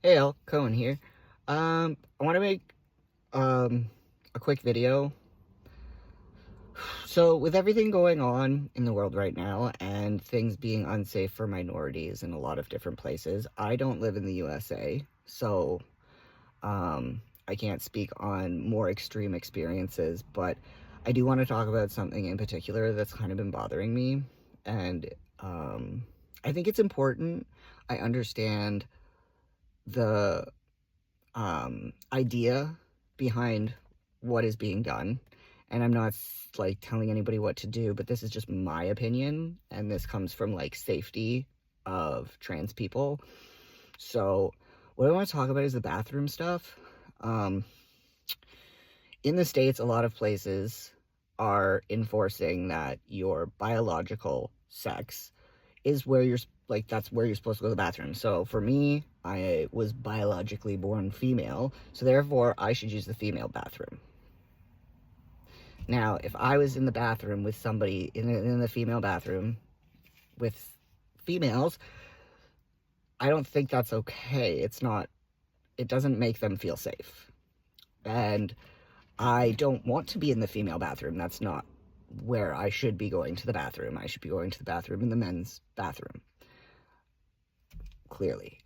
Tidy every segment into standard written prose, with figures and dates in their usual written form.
Hey all, Cohen here. I want to make a quick video. So, with everything going on in the world right now and things being unsafe for minorities in a lot of different places, I don't live in the USA, so I can't speak on more extreme experiences, but I do want to talk about something in particular that's kind of been bothering me, and I think it's important. I understand the idea behind what is being done. And I'm not like telling anybody what to do, but this is just my opinion. And this comes from like safety of trans people. So, what I want to talk about is the bathroom stuff. Um, in the States, a lot of places are enforcing that your biological sex is where you're like that's where you're supposed to go to the bathroom. So for me, I was biologically born female, so therefore I should use the female bathroom. Now, if I was in the bathroom with somebody in the female bathroom with females, I don't think that's okay. It doesn't make them feel safe. And I don't want to be in the female bathroom. That's not where I should be going to the bathroom. I should be going to the bathroom in the men's bathroom, clearly.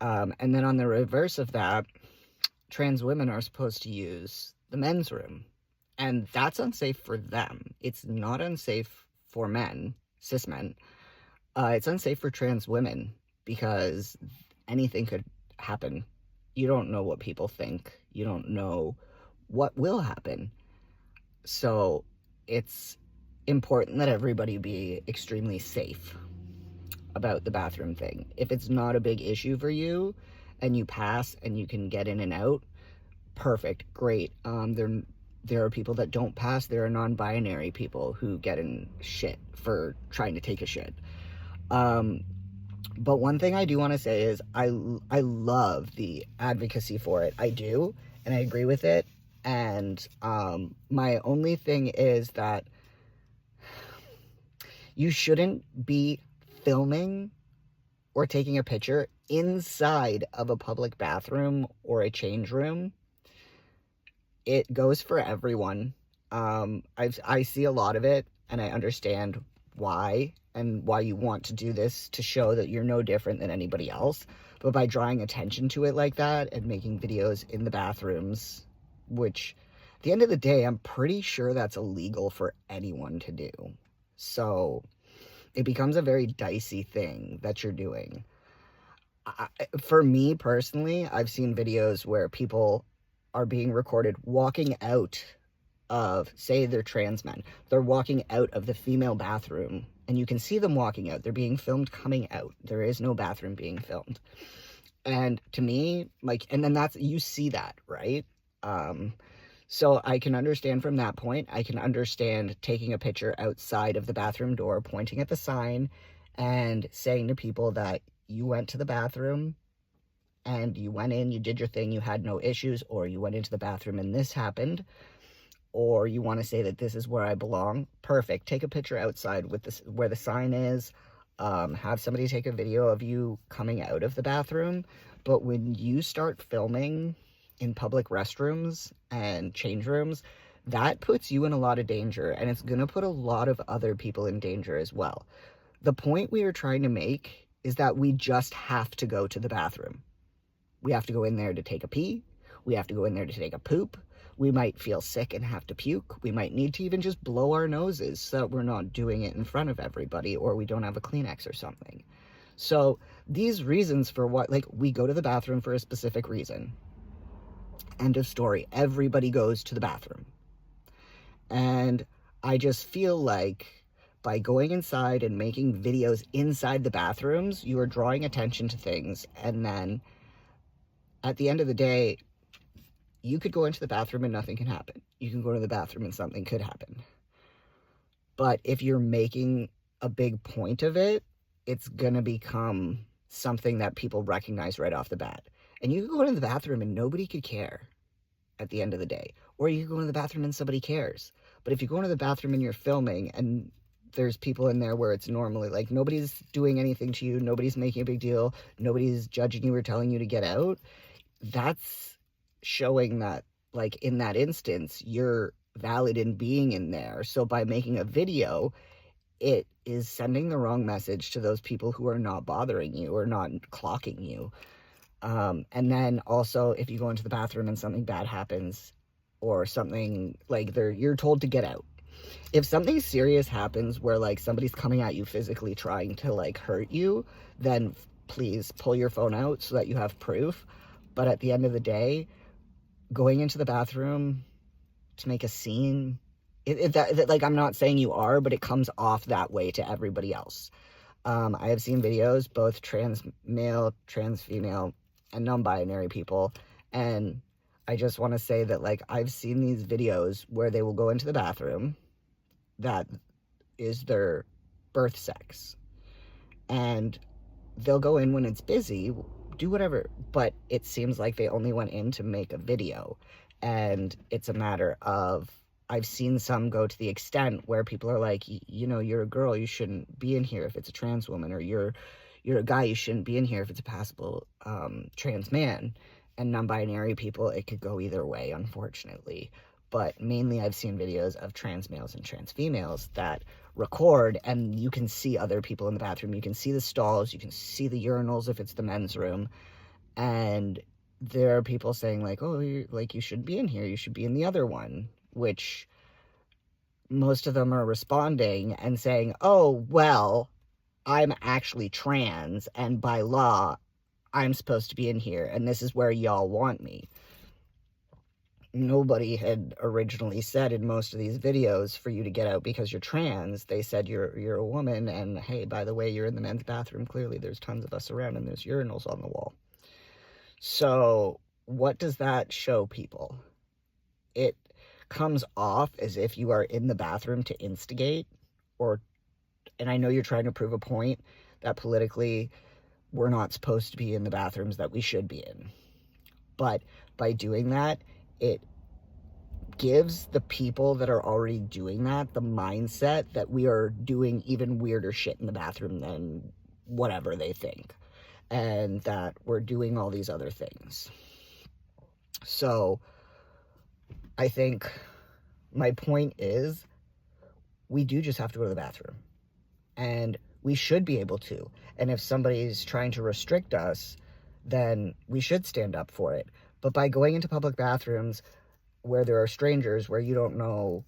And then on the reverse of that, trans women are supposed to use the men's room. And that's unsafe for them. It's not unsafe for men, cis men. It's unsafe for trans women because anything could happen. You don't know what people think. You don't know what will happen. So it's important that everybody be extremely safe about the bathroom thing. If it's not a big issue for you and you pass and you can get in and out, perfect, great. There are people that don't pass. There are non-binary people who get in shit for trying to take a shit. But one thing I do want to say is I love the advocacy for it. I do, and I agree with it. And my only thing is that you shouldn't be filming or taking a picture inside of a public bathroom or a change room. It goes for everyone. I see a lot of it, and I understand why and why you want to do this to show that you're no different than anybody else. But by drawing attention to it like that and making videos in the bathrooms, which at the end of the day, I'm pretty sure that's illegal for anyone to do. So it becomes a very dicey thing that you're doing. For me personally, I've seen videos where people are being recorded walking out of, say they're trans men, they're walking out of the female bathroom, and you can see them walking out. They're being filmed coming out. There is no bathroom being filmed. And to me, like, and then that's, you see that, right? So I can understand from that point. I can understand taking a picture outside of the bathroom door, pointing at the sign and saying to people that you went to the bathroom and you went in, you did your thing, you had no issues, or you went into the bathroom and this happened, or you want to say that this is where I belong. Perfect. Take a picture outside with this, where the sign is. Have somebody take a video of you coming out of the bathroom. But when you start filming in public restrooms and change rooms, that puts you in a lot of danger, and it's going to put a lot of other people in danger as well. The point we are trying to make is that we just have to go to the bathroom. We have to go in there to take a pee. We have to go in there to take a poop. We might feel sick and have to puke. We might need to even just blow our noses so that we're not doing it in front of everybody, or we don't have a Kleenex or something. So these reasons for what, like, we go to the bathroom for a specific reason. End of story. Everybody goes to the bathroom. And I just feel like by going inside and making videos inside the bathrooms, you are drawing attention to things. And then at the end of the day, you could go into the bathroom and nothing can happen. You can go to the bathroom and something could happen. But if you're making a big point of it, it's going to become something that people recognize right off the bat. And you can go into the bathroom and nobody could care at the end of the day. Or you can go into the bathroom and somebody cares. But if you go into the bathroom and you're filming and there's people in there where it's normally like nobody's doing anything to you, nobody's making a big deal, nobody's judging you or telling you to get out, that's showing that, like, in that instance, you're valid in being in there. So by making a video, it is sending the wrong message to those people who are not bothering you or not clocking you. And then also, if you go into the bathroom and something bad happens, or something like you're told to get out. If something serious happens where like somebody's coming at you physically trying to like hurt you, then please pull your phone out so that you have proof. But at the end of the day, going into the bathroom to make a scene, like, I'm not saying you are, but it comes off that way to everybody else. I have seen videos, both trans male, trans female, and non-binary people, and I just want to say that, like, I've seen these videos where they will go into the bathroom that is their birth sex, and they'll go in when it's busy, do whatever, but it seems like they only went in to make a video. And it's a matter of, I've seen some go to the extent where people are like, you know, you're a girl, you shouldn't be in here if it's a trans woman, or you're a guy, you shouldn't be in here if it's a passable trans man. And non-binary people, it could go either way, unfortunately. But mainly I've seen videos of trans males and trans females that record, and you can see other people in the bathroom. You can see the stalls, you can see the urinals if it's the men's room, and there are people saying like, oh, you shouldn't be in here, you should be in the other one, which most of them are responding and saying, oh, well, I'm actually trans, and by law, I'm supposed to be in here, and this is where y'all want me. Nobody had originally said in most of these videos for you to get out because you're trans. They said you're a woman, and hey, by the way, you're in the men's bathroom. Clearly, there's tons of us around, and there's urinals on the wall. So what does that show people? It comes off as if you are in the bathroom to instigate, and I know you're trying to prove a point that politically we're not supposed to be in the bathrooms that we should be in. But by doing that, it gives the people that are already doing that the mindset that we are doing even weirder shit in the bathroom than whatever they think, and that we're doing all these other things. So I think my point is, we do just have to go to the bathroom, and we should be able to. And if somebody's trying to restrict us, then we should stand up for it. But by going into public bathrooms where there are strangers, where you don't know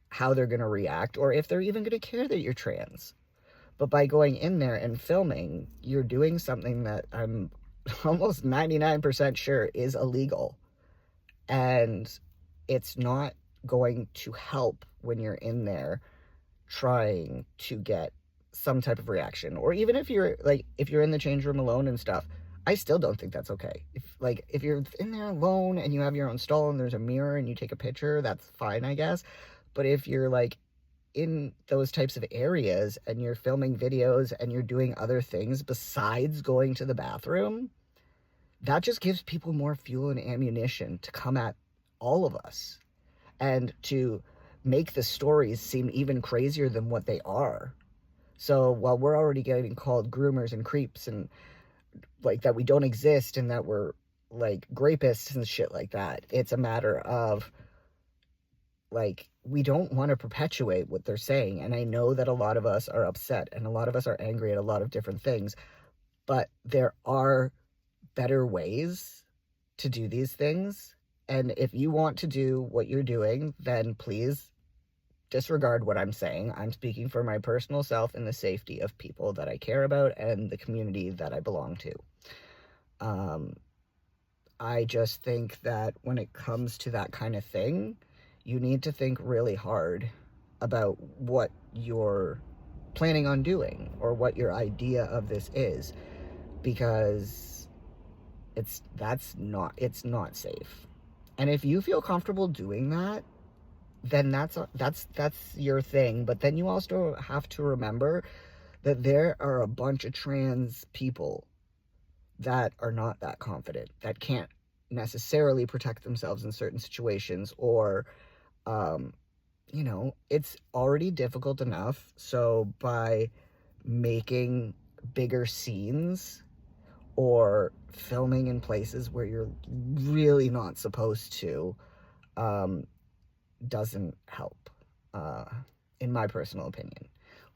how they're going to react, or if they're even going to care that you're trans, but by going in there and filming, you're doing something that I'm almost 99% sure is illegal. And it's not going to help when you're in there trying to get some type of reaction. Or even if you're in the change room alone and stuff, I still don't think that's okay. If you're in there alone and you have your own stall and there's a mirror and you take a picture, that's fine, I guess. But if you're like in those types of areas and you're filming videos and you're doing other things besides going to the bathroom, that just gives people more fuel and ammunition to come at all of us and to make the stories seem even crazier than what they are. So while we're already getting called groomers and creeps and like that we don't exist and that we're like rapists and shit like that, it's a matter of like, we don't want to perpetuate what they're saying. And I know that a lot of us are upset and a lot of us are angry at a lot of different things, but there are better ways to do these things. And if you want to do what you're doing, then please disregard what I'm saying. I'm speaking for my personal self and the safety of people that I care about and the community that I belong to. I just think that when it comes to that kind of thing, you need to think really hard about what you're planning on doing or what your idea of this is, because it's not safe. And if you feel comfortable doing that, then that's your thing. But then you also have to remember that there are a bunch of trans people that are not that confident, that can't necessarily protect themselves in certain situations, or it's already difficult enough. So by making bigger scenes or filming in places where you're really not supposed to, doesn't help, uh, in my personal opinion.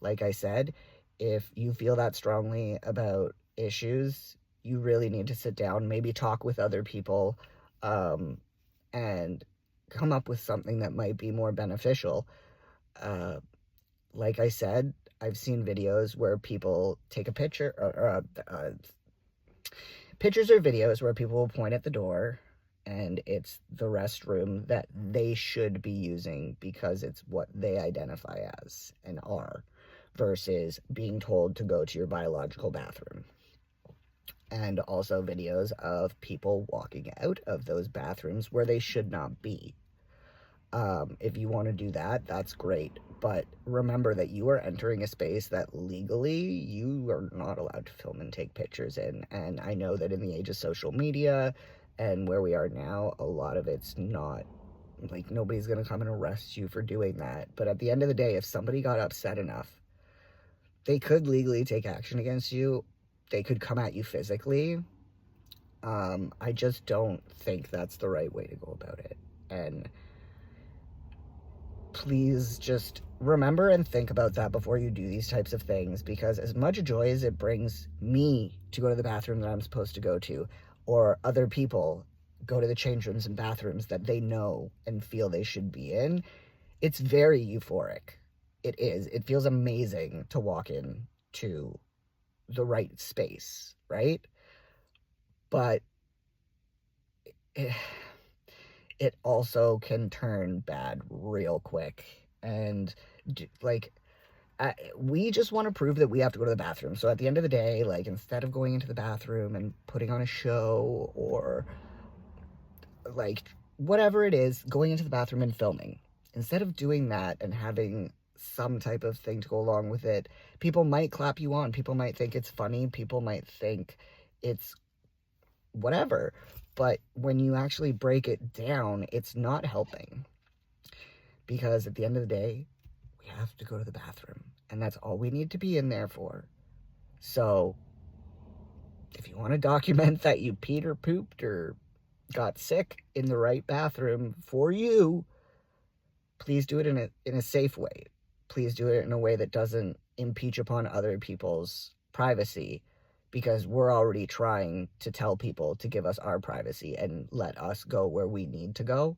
Like I said, if you feel that strongly about issues, you really need to sit down, maybe talk with other people, and come up with something that might be more beneficial. Uh, like I said, I've seen videos where people take a picture, or pictures or videos where people will point at the door and it's the restroom that they should be using because it's what they identify as and are, versus being told to go to your biological bathroom. And also videos of people walking out of those bathrooms where they should not be. If you want to do that, that's great. But remember that you are entering a space that legally you are not allowed to film and take pictures in. And I know that in the age of social media and where we are now, a lot of it's not, like, nobody's going to come and arrest you for doing that. But at the end of the day, if somebody got upset enough, they could legally take action against you. They could come at you physically. I just don't think that's the right way to go about it. And please just remember and think about that before you do these types of things, because as much joy as it brings me to go to the bathroom that I'm supposed to go to, or other people go to the change rooms and bathrooms that they know and feel they should be in, it's very euphoric. It is. It feels amazing to walk in to the right space, right? But it also can turn bad real quick. And like, we just want to prove that we have to go to the bathroom. So at the end of the day, like, instead of going into the bathroom and putting on a show or like whatever it is, going into the bathroom and filming, instead of doing that and having some type of thing to go along with it, people might clap you on. People might think it's funny. People might think it's whatever. But when you actually break it down, it's not helping. Because at the end of the day, we have to go to the bathroom. And that's all we need to be in there for. So, if you want to document that you peed or pooped or got sick in the right bathroom for you, please do it in a safe way. Please do it in a way that doesn't impeach upon other people's privacy, because we're already trying to tell people to give us our privacy and let us go where we need to go.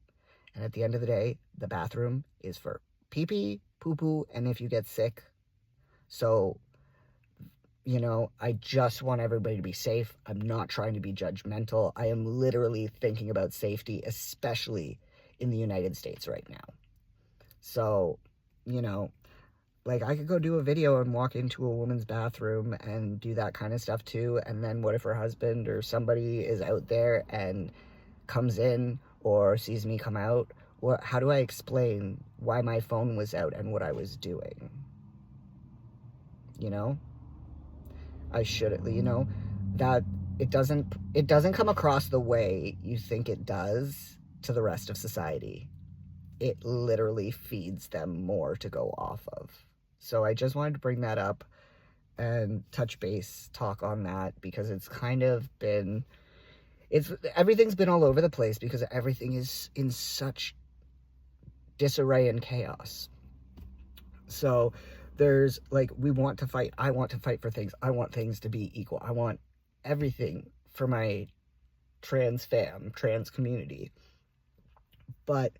And at the end of the day, the bathroom is for pee-pee, poo-poo, and if you get sick. So, I just want everybody to be safe. I'm not trying to be judgmental. I am literally thinking about safety, especially in the United States right now. So, like, I could go do a video and walk into a woman's bathroom and do that kind of stuff too. And then what if her husband or somebody is out there and comes in or sees me come out? How do I explain why my phone was out and what I was doing? I should, that it doesn't come across the way you think it does to the rest of society. It literally feeds them more to go off of. So I just wanted to bring that up and touch base, talk on that, because it's kind of been, everything's been all over the place because everything is in such disarray and chaos. So there's, like, we want to fight. I want to fight for things. I want things to be equal. I want everything for my trans community. But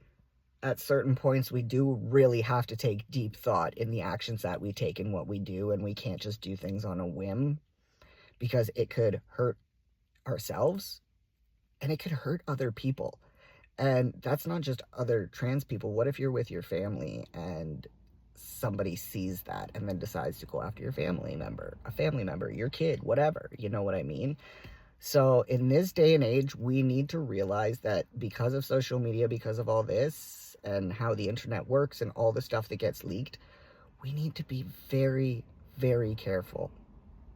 at certain points, we do really have to take deep thought in the actions that we take and what we do, and we can't just do things on a whim, because it could hurt ourselves and it could hurt other people. And that's not just other trans people. What if you're with your family and somebody sees that and then decides to go after your family member, your kid, whatever, you know what I mean? So in this day and age, we need to realize that because of social media, because of all this and how the internet works and all the stuff that gets leaked, we need to be very, very careful.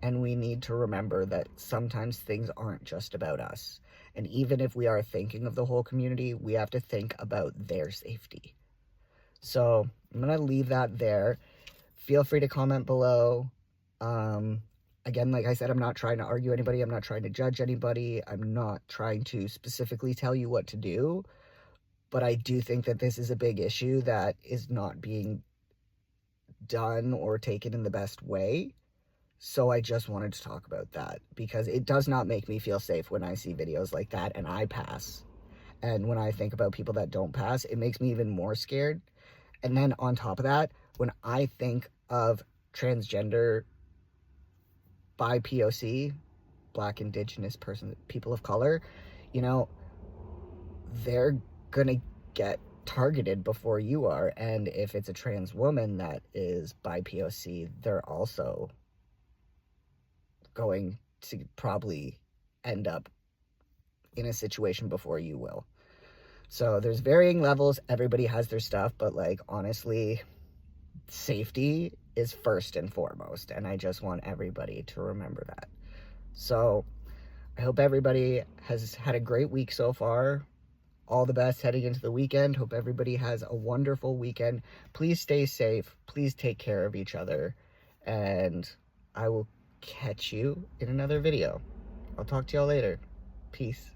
And we need to remember that sometimes things aren't just about us. And even if we are thinking of the whole community, we have to think about their safety. So I'm going to leave that there. Feel free to comment below. Again, like I said, I'm not trying to argue anybody. I'm not trying to judge anybody. I'm not trying to specifically tell you what to do. But I do think that this is a big issue that is not being done or taken in the best way. So I just wanted to talk about that because it does not make me feel safe when I see videos like that and I pass. And when I think about people that don't pass, it makes me even more scared. And then on top of that, when I think of transgender, BIPOC, Black, Indigenous person, people of color, you know, they're gonna get targeted before you are. And if it's a trans woman that is BIPOC, they're also going to probably end up in a situation before you will. So there's varying levels. Everybody has their stuff, but like, honestly, safety is first and foremost. And I just want everybody to remember that. So I hope everybody has had a great week so far. All the best heading into the weekend. Hope everybody has a wonderful weekend. Please stay safe. Please take care of each other. And I will catch you in another video. I'll talk to y'all later. Peace.